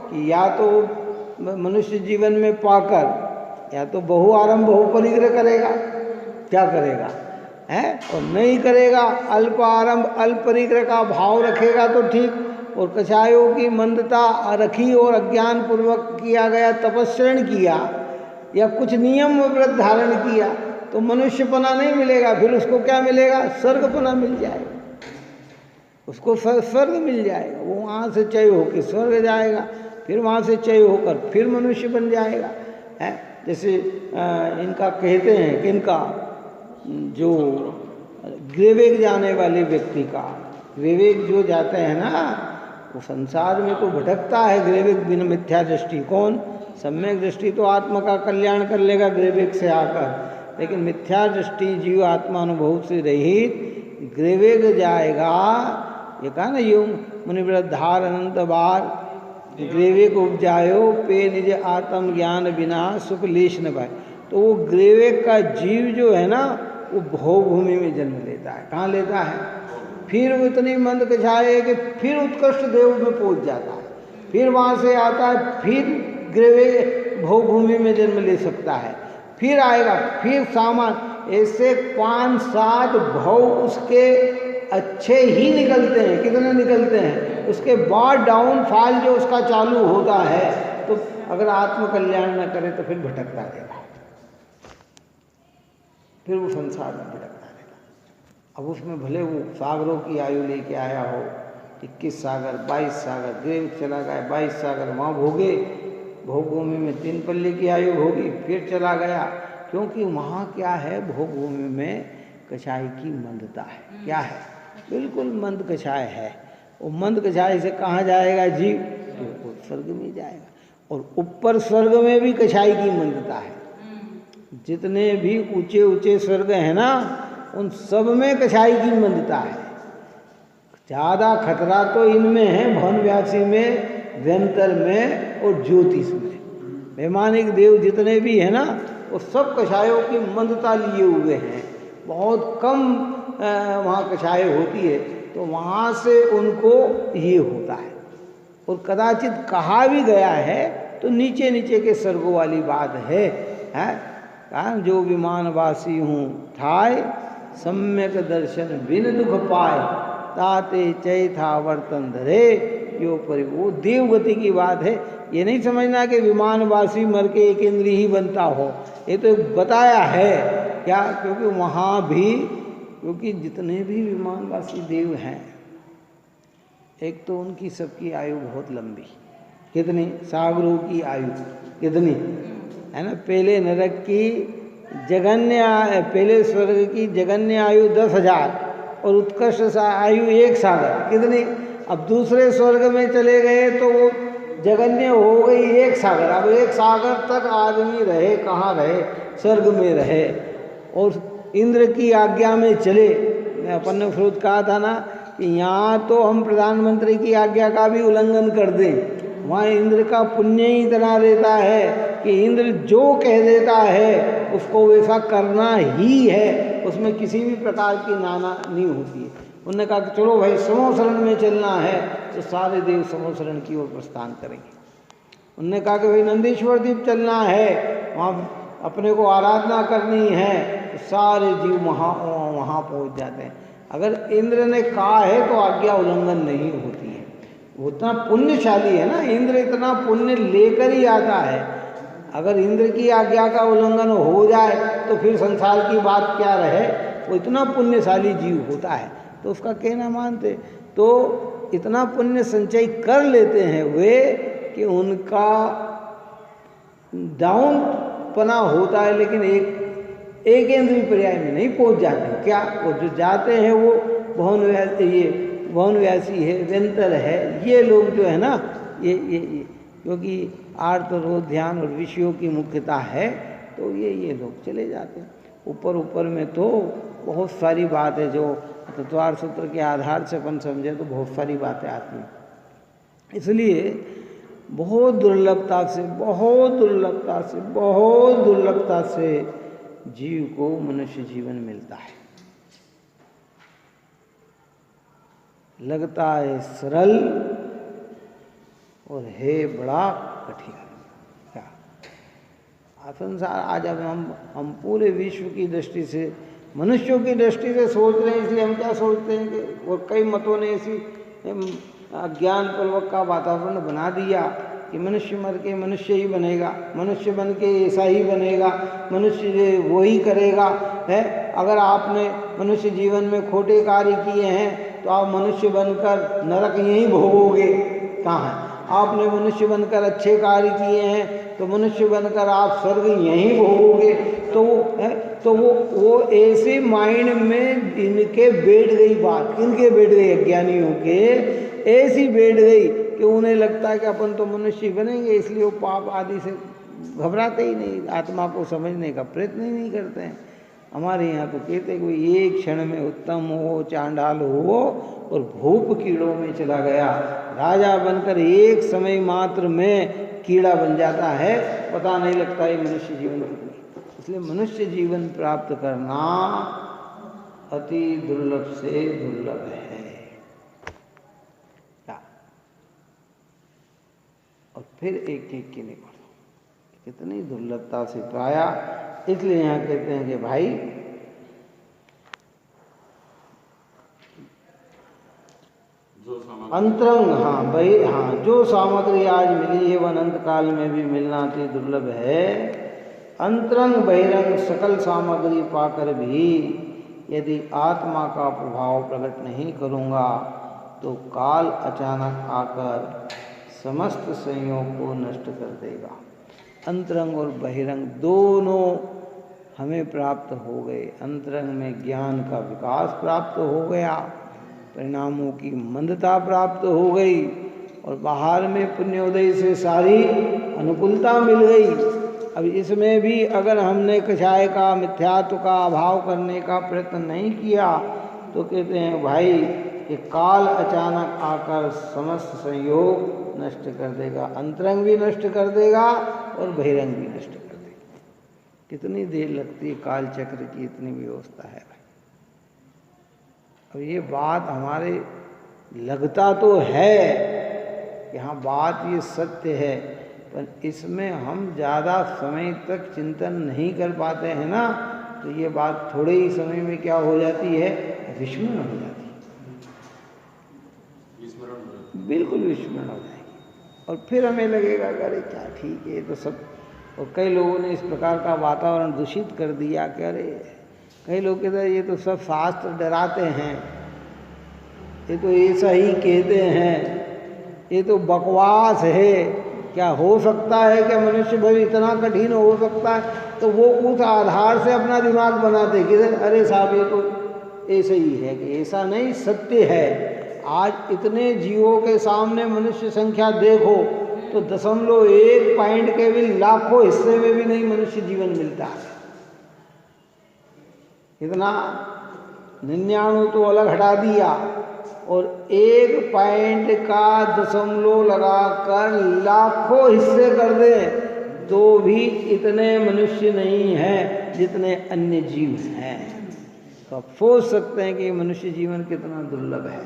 कि या तो मनुष्य जीवन में पाकर या तो बहु आरंभ बहु परिग्रह करेगा, क्या करेगा है, और नहीं करेगा अल्प आरंभ अल्प परिग्रह का भाव रखेगा तो ठीक। और कषायों की मंदता रखी और अज्ञान पूर्वक किया गया तपस्रण किया या कुछ नियम व्रत धारण किया तो मनुष्यपना नहीं मिलेगा, फिर उसको क्या मिलेगा, स्वर्गपना मिल जाएगा, उसको स्वर्ग मिल जाएगा। वो वहाँ से चय होकर स्वर्ग जाएगा, फिर वहाँ से चय होकर फिर मनुष्य बन जाएगा है। जैसे इनका कहते हैं कि इनका जो ग्रेवेग जाने वाले व्यक्ति का, ग्रेवेग जो जाते हैं ना वो संसार में तो भटकता है ग्रेवेग बिना मिथ्या दृष्टि। कौन, सम्यक दृष्टि तो आत्मा का कल्याण कर लेगा ग्रेवेग से आकर, लेकिन मिथ्या दृष्टि जीव आत्मा अनुभव से रहित ग्रेवेग जाएगा। ये कहा ना योग मुनिव्रत धार अनंत बार ग्रेवेग उपजायो पे निज आत्म ज्ञान बिना सुख लेश न पाए। तो वो ग्रेवेग का जीव जो है ना वो भोगभूमि में जन्म लेता है। कहाँ लेता है, फिर वो इतनी मंद कछाए कि फिर उत्कृष्ट देव में पहुंच जाता है, फिर वहाँ से आता है, फिर ग्रेवेग भोगभूमि में जन्म ले सकता है, फिर आएगा, फिर सामान, ऐसे 5-7 भव उसके अच्छे ही निकलते हैं। कितने निकलते हैं, उसके बाद डाउनफॉल जो उसका चालू होता है। तो अगर आत्मकल्याण न करे तो फिर भटकता रहेगा, फिर वो संसार में भटकता रहेगा। अब उसमें भले वो सागरों की आयु लेके आया हो, 21 सागर 22 सागर, ग्रेव चला गया 22 सागर वहाँ भोगे, भोगभूमि में 3 पल्ले की आयु भोगी, फिर चला गया। क्योंकि वहाँ क्या है, भोगभूमि में कषाय की मंदता है। क्या है, बिल्कुल मंद कषाय है। वो मंद कषाय से कहाँ जाएगा जीव, बिल्कुल स्वर्ग में जाएगा। और ऊपर स्वर्ग में भी कषाय की मंदता है। जितने भी ऊंचे ऊंचे स्वर्ग है ना उन सब में कषाय की मंदता है। ज़्यादा खतरा तो इनमें है, भवन व्यासी में, व्यंतर में और ज्योतिष में। वैमानिक देव जितने भी हैं ना वो सब कषायों की मंदता लिए हुए हैं। बहुत कम वहाँ कषाय होती है, तो वहाँ से उनको ये होता है। और कदाचित कहा भी गया है तो नीचे नीचे के स्वर्गों वाली बात है, जो विमानवासी हूँ थाय सम्यक दर्शन बिन दुख पाए ताते चय था वर्तन धरे यो परि। वो देवगति की बात है। ये नहीं समझना कि विमानवासी मर के एक इंद्रिय ही बनता हो, ये तो बताया है क्या, क्योंकि वहाँ भी, क्योंकि जितने भी विमानवासी देव हैं एक तो उनकी सबकी आयु बहुत लंबी, कितनी, सागरों की आयु कितनी है ना। पहले नरक की जगन्य, पहले स्वर्ग की जगन्य आयु 10,000 और उत्कृष्ट आयु 1 सागर, कितनी। अब दूसरे स्वर्ग में चले गए तो वो जगन्य हो गई 1 सागर। अब 1 सागर तक आदमी रहे, कहाँ रहे, स्वर्ग में रहे। और इंद्र की आज्ञा में चले। अपन ने फ्रूट कहा था ना कि यहाँ तो हम प्रधानमंत्री की आज्ञा का भी उल्लंघन कर दें, वहाँ इंद्र का पुण्य ही इतना रहता है कि इंद्र जो कह देता है उसको वैसा करना ही है, उसमें किसी भी प्रकार की नाना नहीं होती है। उन्होंने कहा कि चलो भाई समोशरण में चलना है, तो सारे देव समोशरण की ओर प्रस्थान करेंगे। उन्होंने कहा कि भाई नंदीश्वर द्वीप चलना है, वहाँ अपने को आराधना करनी है, तो सारे जीव वहाँ पहुँच जाते हैं। अगर इंद्र ने कहा है तो आज्ञा उल्लंघन नहीं होती है। वो इतना पुण्यशाली है ना, इंद्र इतना पुण्य लेकर ही आता है। अगर इंद्र की आज्ञा का उल्लंघन हो जाए तो फिर संसार की बात क्या रहे। वो इतना पुण्यशाली जीव होता है तो उसका कहना मानते, तो इतना पुण्य संचय कर लेते हैं वे कि उनका डाउन पना होता है, लेकिन एक इंद्रिय पर्याय में नहीं पहुंच जाते। क्या, वो जो जाते हैं वो भवन व्यासी है, व्यंतर है, ये लोग जो है ना, ये क्योंकि आर्त रोध ध्यान और विषयों की मुख्यता है, तो ये लोग चले जाते हैं। ऊपर में तो बहुत सारी बात है जो तत्वार सूत्र के आधार से अपन समझे तो बहुत सारी बातें आती हैं। इसलिए बहुत दुर्लभता से जीव को मनुष्य जीवन मिलता है। लगता है सरल और है बड़ा कठिन। क्या संसार आज अब हम पूरे विश्व की दृष्टि से, मनुष्यों की दृष्टि से सोच रहे हैं, इसलिए हम क्या सोचते हैं कि और कई मतों ने ऐसी अज्ञान पूर्वक का वातावरण बना दिया कि मनुष्य मर के मनुष्य ही बनेगा, मनुष्य बन के ऐसा ही बनेगा, मनुष्य वो ही करेगा है। अगर आपने मनुष्य जीवन में खोटे कार्य किए हैं तो आप मनुष्य बनकर नरक यहीं भोगोगे। कहाँ है? आपने मनुष्य बनकर अच्छे कार्य किए हैं तो मनुष्य बनकर आप स्वर्ग यहीं भोगोगे। तो वो ऐसे माइंड में इनके बैठ गई बात, किनके बैठ गई? अज्ञानियों के ऐसी बैठ गई कि उन्हें लगता है कि अपन तो मनुष्य बनेंगे, इसलिए वो पाप आदि से घबराते ही नहीं, आत्मा को समझने का प्रयत्न ही नहीं करते हैं। हमारे यहाँ तो कहते हैं कि कोई एक क्षण में उत्तम हो, चांडाल हो और भूप कीड़ों में चला गया, राजा बनकर एक समय मात्र में कीड़ा बन जाता है, पता नहीं लगता है मनुष्य जीवन कितनी। इसलिए मनुष्य जीवन प्राप्त करना अति दुर्लभ से दुर्लभ है। और फिर एक एक की निकल कितनी दुर्लभता से पाया। इसलिए यहाँ कहते हैं कि भाई अंतरंग, जो सामग्री आज मिली है वह अनंत काल में भी मिलना अति दुर्लभ है। अंतरंग बहिरंग सकल सामग्री पाकर भी यदि आत्मा का प्रभाव प्रकट नहीं करूँगा तो काल अचानक आकर समस्त संयोग को नष्ट कर देगा। अंतरंग और बहिरंग दोनों हमें प्राप्त हो गए। अंतरंग में ज्ञान का विकास प्राप्त हो गया, परिणामों की मंदता प्राप्त हो गई, और बाहर में पुण्योदय से सारी अनुकूलता मिल गई। अब इसमें भी अगर हमने कषाय का, मिथ्यात्व का अभाव करने का प्रयत्न नहीं किया तो कहते हैं भाई कि काल अचानक आकर समस्त संयोग नष्ट कर देगा। अंतरंग भी नष्ट कर देगा और बहिरंग भी नष्ट कर देगा। कितनी देर लगती है काल चक्र की, इतनी व्यवस्था है भाई। अब ये बात हमारे लगता तो है कि हाँ बात ये सत्य है, पर इसमें हम ज़्यादा समय तक चिंतन नहीं कर पाते हैं ना, तो ये बात थोड़े ही समय में क्या हो जाती है? विस्मरण हो जाती है, बिल्कुल विस्मरण हो जाएगी। और फिर हमें लगेगा अरे क्या ठीक है, ये तो सब। और कई लोगों ने इस प्रकार का वातावरण दूषित कर दिया कि अरे, कई लोग कहते हैं ये तो सब शास्त्र डराते हैं, ये तो ऐसा ही कहते हैं, ये तो बकवास है, क्या हो सकता है कि मनुष्य भर इतना कठिन हो सकता है? तो वो उस आधार से अपना दिमाग बनाते कि अरे साहब ये तो ऐसे ही है, कि ऐसा नहीं, सत्य है। आज इतने जीवों के सामने मनुष्य संख्या देखो तो 0.1 पॉइंट के भी लाखों हिस्से में भी नहीं मनुष्य जीवन मिलता है। इतना 99 तो अलग हटा दिया, और 1 पॉइंट का दशमलव लगाकर लाखों हिस्से कर दे तो भी इतने मनुष्य नहीं हैं जितने अन्य जीव हैं। तो आप सोच सकते हैं कि मनुष्य जीवन कितना दुर्लभ है,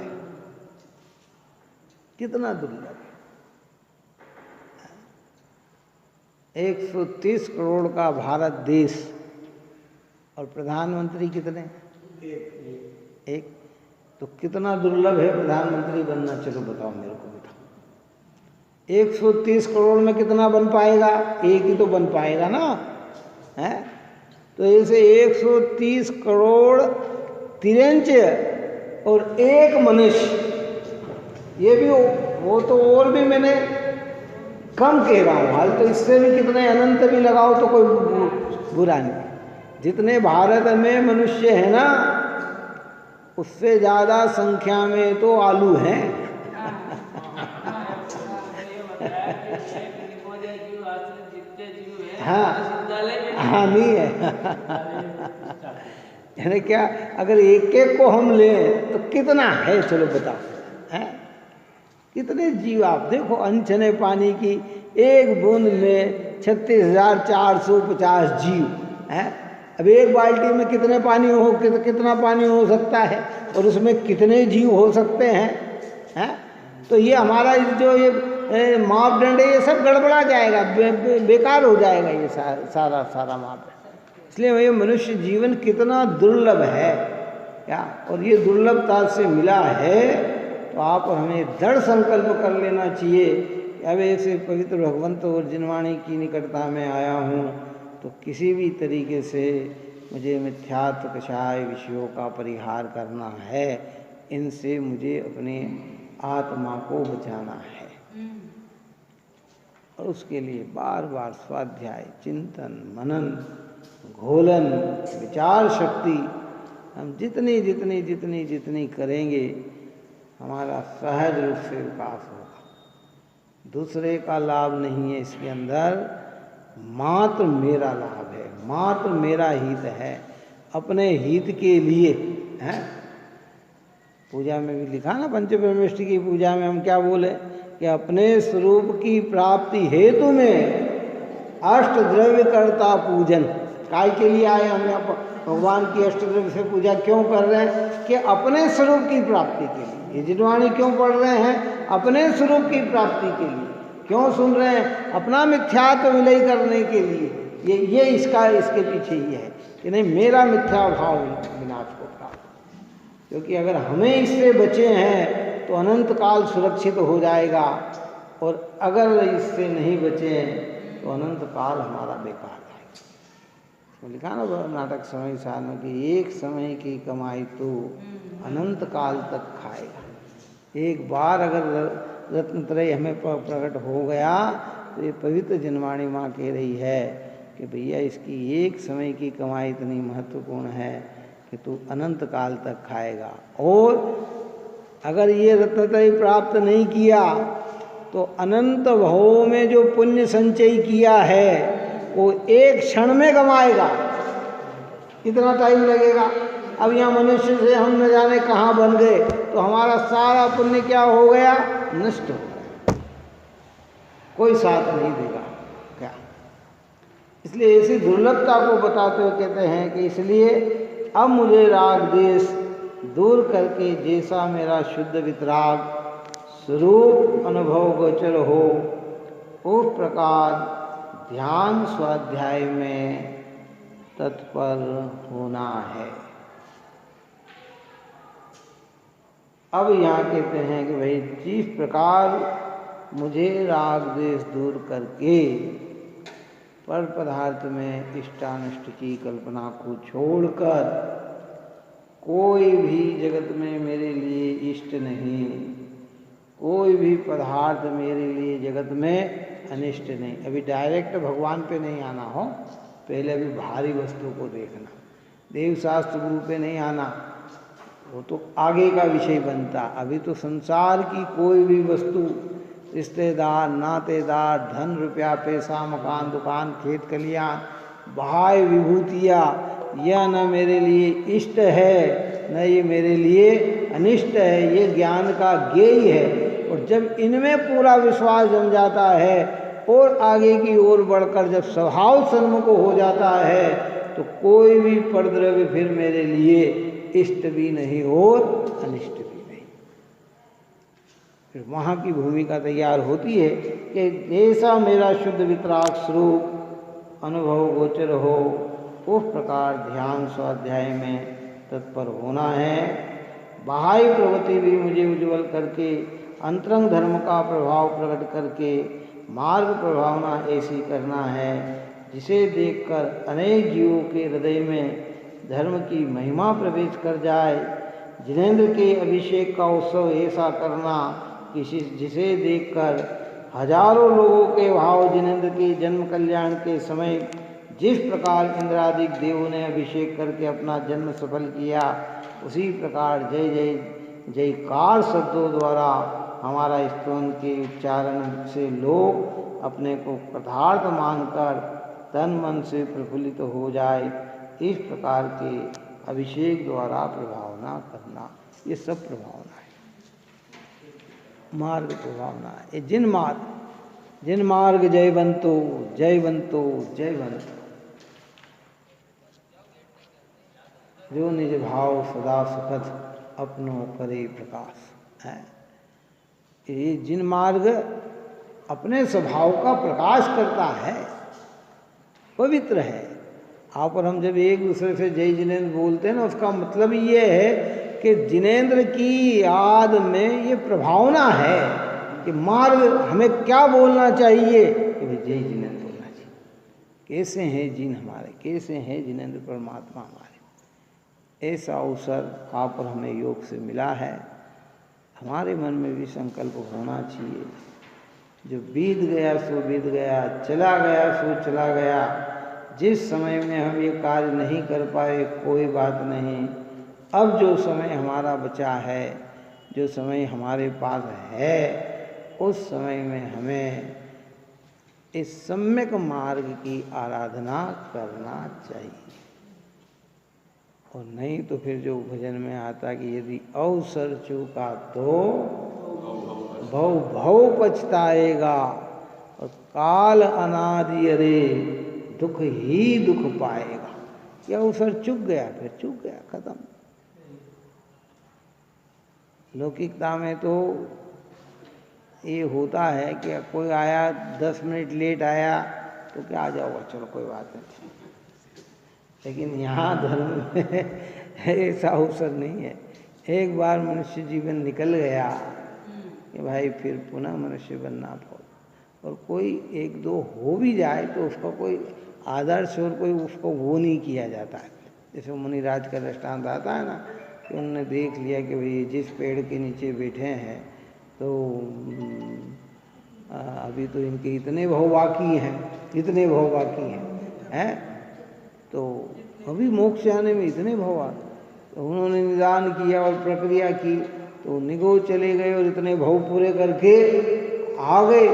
कितना दुर्लभ है। 130 करोड़ का भारत देश, और प्रधानमंत्री कितने? एक। तो कितना दुर्लभ है प्रधानमंत्री बनना? चलो बताओ मेरे को, बताओ 130 करोड़ में कितना बन पाएगा? एक ही तो बन पाएगा ना, है? तो ऐसे 130 करोड़ तिरंच और एक मनुष्य, ये भी वो तो और भी मैंने कम कह रहा हूँ हाल, तो इससे भी कितने अनंत भी लगाओ तो कोई बुरा नहीं। जितने भारत में मनुष्य है ना, उससे ज़्यादा संख्या में तो आलू हैं। हाँ नहीं है। यानी क्या, अगर एक एक को हम लें तो कितना है? चलो बताओ, है कितने जीव? आप देखो, अनछने पानी की एक बूंद में 36,450 जीव हैं। अब एक बाल्टी में कितने पानी हो, कितना पानी हो सकता है, और उसमें कितने जीव हो सकते हैं? हैं, तो ये हमारा जो ये मापदंड है ये सब गड़बड़ा जाएगा, बेकार हो जाएगा ये सारा मापदंड। इसलिए ये मनुष्य जीवन कितना दुर्लभ है क्या, और ये दुर्लभता से मिला है, तो आप और हमें दृढ़ संकल्प कर लेना चाहिए कि अब ऐसे पवित्र भगवंत और जिनवाणी की निकटता में आया हूँ, तो किसी भी तरीके से मुझे मिथ्यात्व कषाय विषयों का परिहार करना है, इनसे मुझे अपने आत्मा को बचाना है। और उसके लिए बार बार स्वाध्याय, चिंतन, मनन, घोलन, विचार शक्ति हम जितनी करेंगे, हमारा सहज रूप से विकास होगा। दूसरे का लाभ नहीं है इसके अंदर, मात्र मेरा लाभ है, मात्र मेरा हित है, अपने हित के लिए है। पूजा में भी लिखा ना, पंचपरमेष्टि की पूजा में हम क्या बोले कि अपने स्वरूप की प्राप्ति हेतु में अष्ट द्रव्य करता पूजन। काय के लिए आए हम यहाँ पर भगवान की अष्ट द्रव्य से पूजा क्यों कर रहे हैं कि अपने स्वरूप की प्राप्ति के लिए। ये जिनवाणी क्यों पढ़ रहे हैं? अपने स्वरूप की प्राप्ति के लिए। क्यों सुन रहे हैं? अपना मिथ्यात्व विलय करने के लिए। ये इसके पीछे ये है कि नहीं, मेरा मिथ्या भाव विनाश को प्राप्त। क्योंकि अगर हमें इससे बचे हैं तो अनंत काल सुरक्षित हो जाएगा, और अगर इससे नहीं बचे तो अनंत काल हमारा बेकार जाएगा। लिखा ना नाटक समय सार में कि एक समय की कमाई तो अनंत काल तक खाएगा। एक बार अगर रत्नत्रय हमें प्रकट हो गया तो ये पवित्र जिनवाणी माँ कह रही है कि भैया इसकी एक समय की कमाई इतनी महत्वपूर्ण है कि तू अनंत काल तक खाएगा। और अगर ये रत्नत्रय प्राप्त नहीं किया तो अनंत भवों में जो पुण्य संचय किया है वो एक क्षण में गमाएगा। कितना टाइम लगेगा? अब यहाँ मनुष्य से हम न जाने कहाँ बन गए तो हमारा सारा पुण्य क्या हो गया? नष्ट हो गया, कोई साथ नहीं देगा क्या। इसलिए ऐसी दुर्लभता को बताते हुए कहते हैं कि इसलिए अब मुझे राग देश दूर करके जैसा मेरा शुद्ध वितराग स्वरूप अनुभव गोचर हो, उस प्रकार ध्यान स्वाध्याय में तत्पर होना है। अब यहाँ कहते हैं कि भाई जिस प्रकार मुझे राग द्वेष दूर करके पर पदार्थ में इष्टानिष्ट की कल्पना को छोड़कर कोई भी जगत में मेरे लिए इष्ट नहीं, कोई भी पदार्थ मेरे लिए जगत में अनिष्ट नहीं। अभी डायरेक्ट भगवान पे नहीं आना हो, पहले अभी भारी वस्तु को देखना। देव शास्त्र गुरु पे नहीं आना, वो तो आगे का विषय बनता। अभी तो संसार की कोई भी वस्तु, रिश्तेदार, नातेदार, धन रुपया, पैसा, मकान, दुकान, खेत खलियान, बाह्य विभूतियाँ, यह न मेरे लिए इष्ट है न ये मेरे लिए अनिष्ट है। ये ज्ञान का ज्ञेय है। और जब इनमें पूरा विश्वास जम जाता है और आगे की ओर बढ़कर जब स्वभाव सन्मुख हो जाता है तो कोई भी परद्रव्य फिर मेरे लिए इष्ट भी नहीं और अनिष्ट भी नहीं। फिर वहाँ की भूमिका तैयार होती है कि जैसा मेरा शुद्ध वितराग स्वरूप अनुभव गोचर हो, उस प्रकार ध्यान स्वाध्याय में तत्पर होना है। बाह्य प्रवृत्ति भी मुझे उज्ज्वल करके, अंतरंग धर्म का प्रभाव प्रकट करके मार्ग प्रभावना ऐसी करना है जिसे देखकर अनेक जीवों के हृदय में धर्म की महिमा प्रवेश कर जाए। जिनेंद्र के अभिषेक का उत्सव ऐसा करना कि जिसे देखकर हजारों लोगों के भाव जिनेंद्र के जन्म कल्याण के समय जिस प्रकार इंद्रादिक देवों ने अभिषेक करके अपना जन्म सफल किया, उसी प्रकार जय जय जयकार शब्दों द्वारा हमारा स्तवन के उच्चारण से लोग अपने को पदार्थ मानकर तन मन से प्रफुल्लित हो जाए। इस प्रकार के अभिषेक द्वारा प्रभावना करना, ये सब प्रभावना है, मार्ग प्रभावना है। ये जिन मार्ग जयवंतो जयवंतो जयवंतो, जो निज भाव सदा सुखद अपनों करे प्रकाश है। ये जिन मार्ग अपने स्वभाव का प्रकाश करता है, पवित्र है। आप और हम जब एक दूसरे से जय जिनेंद्र बोलते हैं ना, उसका मतलब ये है कि जिनेंद्र की याद में ये प्रभावना है कि मार्ग हमें क्या बोलना चाहिए कि भाई जय जिनेंद्र बोलना चाहिए। कैसे हैं जिन हमारे, कैसे हैं जिनेंद्र परमात्मा हमारे, ऐसा अवसर आप और हमें योग से मिला है। हमारे मन में भी संकल्प होना चाहिए, जो बीत गया सो बीत गया, चला गया सो चला गया। जिस समय में हम ये कार्य नहीं कर पाए कोई बात नहीं, अब जो समय हमारा बचा है, जो समय हमारे पास है, उस समय में हमें इस सम्यक मार्ग की आराधना करना चाहिए। और नहीं तो फिर जो भजन में आता कि यदि अवसर चूका तो भव भव पछताएगा, और काल अनादि अरे दुख ही दुख पाएगा। यह अवसर चूक गया, फिर चूक गया, खत्म। लौकिकता में तो ये होता है कि कोई आया 10 मिनट लेट आया तो क्या आ जाओगा, चलो कोई बात नहीं। लेकिन यहाँ धर्म में ऐसा अवसर नहीं है। एक बार मनुष्य जीवन निकल गया कि भाई फिर पुनः मनुष्य बनना पड़ेगा। और कोई एक दो हो भी जाए तो उसका कोई आदर्श और कोई उसको वो नहीं किया जाता है। जैसे मुनिराज का दृष्टांत आता है ना, कि उन्होंने देख लिया कि भाई जिस पेड़ के नीचे बैठे हैं तो अभी तो इनके इतने भाव बाकी हैं, इतने भाव बाकी हैं, तो अभी मोक्ष आने में इतने भाव आ। तो उन्होंने निदान किया और प्रक्रिया की, तो निगो चले गए और इतने भाव पूरे करके आ गए।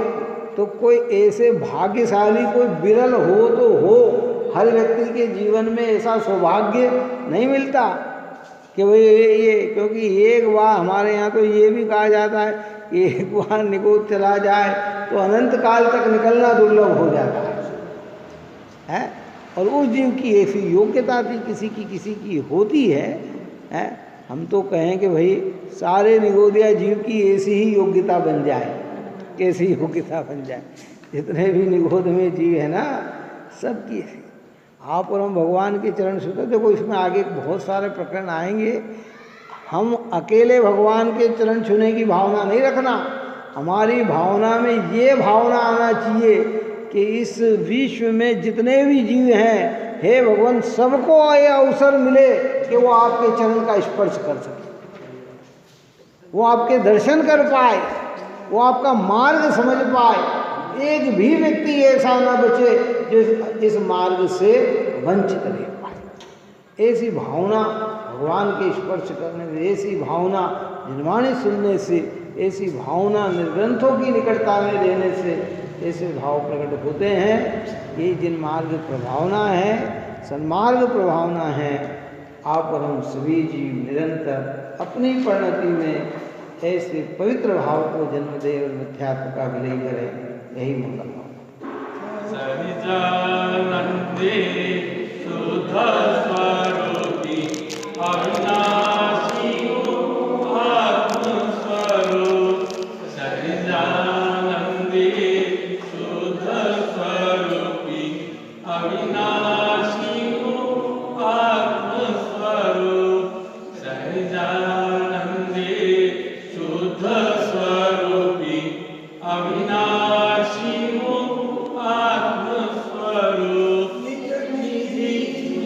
तो कोई ऐसे भाग्यशाली कोई विरल हो तो हो, हर व्यक्ति के जीवन में ऐसा सौभाग्य नहीं मिलता कि भाई ये, क्योंकि एक बार हमारे यहाँ तो ये भी कहा जाता है कि एक बार निगोद चला जाए तो अनंत काल तक निकलना दुर्लभ हो जाता है? और उस जीव की ऐसी योग्यता थी, किसी की होती है? हम तो कहें कि भाई सारे निगोदिया जीव की ऐसी ही योग्यता बन जाए, कैसी योग्यता बन जाए। जितने भी निगोद में जीव है ना, सबकी ऐसी। आप और हम भगवान के चरण छूते, देखो इसमें आगे बहुत सारे प्रकरण आएंगे। हम अकेले भगवान के चरण छूने की भावना नहीं रखना, हमारी भावना में ये भावना आना चाहिए कि इस विश्व में जितने भी जीव हैं, हे भगवान सबको ये अवसर मिले कि वो आपके चरण का स्पर्श कर सके, वो आपके दर्शन कर पाए, वो आपका मार्ग समझ पाए। एक भी व्यक्ति ऐसा ना बचे जो इस मार्ग से वंचित रह पाए। ऐसी भावना भगवान के स्पर्श करने से, ऐसी भावना निर्वाणी सुनने से, ऐसी भावना निर्ग्रंथों की निकटता में रहने से ऐसे भाव प्रकट होते हैं। ये जिन मार्ग प्रभावना है, सन्मार्ग प्रभावना है। आप और हम सभी जीव निरंतर अपनी परिणति में ऐसे पवित्र भाव को जन्म दे और मिथ्यात्व का विलय करें। यही मंगल सहिजानंदे शुद्ध स्वरूपी अविनाशी आत्मस्वरूप। सहिजानंदे शुद्ध स्वरूपी अविनाशी आत्मस्वरूप। सहिजानंदे शुद्ध स्वरूपी अविनाशी आत्मस्वरूप।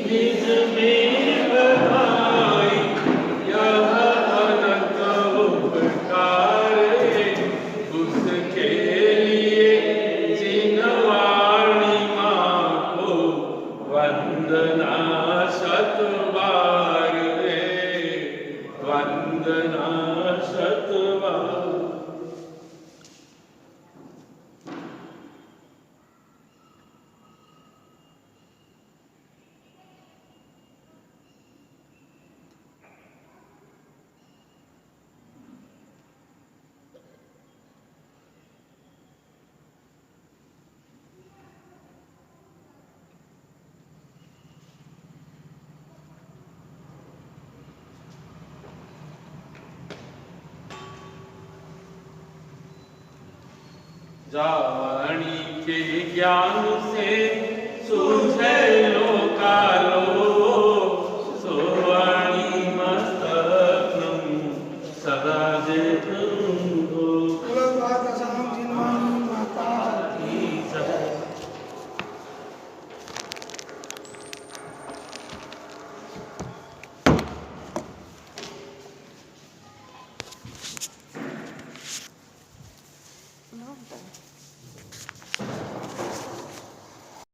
निज में बधाई यह अनंत उपकार है, उसके लिए जिन वाणी माँ को वंदना शत बार है, वंदना शत बार। जा वाणी के ज्ञान से सूझ